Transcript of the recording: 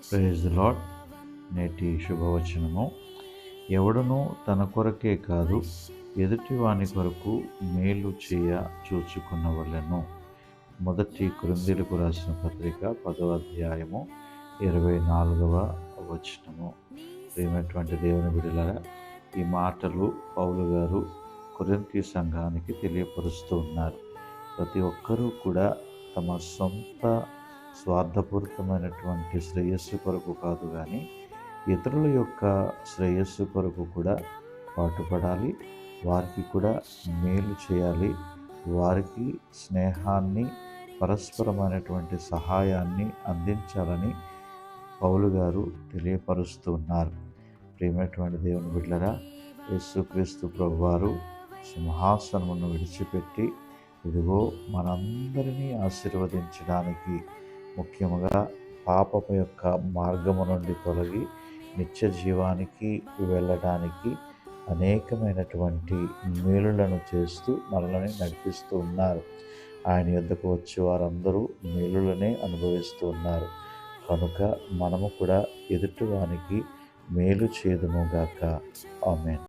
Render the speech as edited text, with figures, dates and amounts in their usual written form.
Praise the lord. నేటి శుభవచనము: ఎవడునూ తన కొరకే కాదు, ఎదుటి వాని కొరకు మేలు చేయ చూచుకునవలెను. మొదటి కొరింథీయులకు రాసిన పత్రిక 10వ అధ్యాయము 24వ వచనము. ప్రియమైనటువంటి దేవుని బిడ్డలారా, ఈ మాటలు పౌలు గారు కొరింథీ సంఘానికి తెలియపరుస్తూ ఉన్నారు. ప్రతి ఒక్కరూ కూడా తమ సొంత స్వార్థపూరితమైనటువంటి శ్రేయస్సు కొరకు కాదు, కానీ ఇతరుల యొక్క శ్రేయస్సు కొరకు కూడా పాటుపడాలి. వారికి కూడా మేలు చేయాలి. వారికి స్నేహాన్ని, పరస్పరమైనటువంటి సహాయాన్ని అందించాలని పౌలు గారు తెలియపరుస్తూ ఉన్నారు. ప్రియమైనటువంటి దేవుని బిడ్డలారా, యేసుక్రీస్తు ప్రభువారు సింహాసనమును విడిచిపెట్టి ఇదిగో మనందరినీ ఆశీర్వదించడానికి, ముఖ్యముగా పాపము యొక్క మార్గము నుండి తొలగి నిత్య జీవానికి వెళ్ళడానికి అనేకమైనటువంటి మేలులను చేస్తూ మనల్ని నడిపిస్తూ ఉన్నారు. ఆయన యొద్దకు వచ్చే వారందరూ మేలులనే అనుభవిస్తూ ఉన్నారు. కనుక మనము కూడా ఎదుటివానికి మేలు చేదుముగాక. ఆమేన్.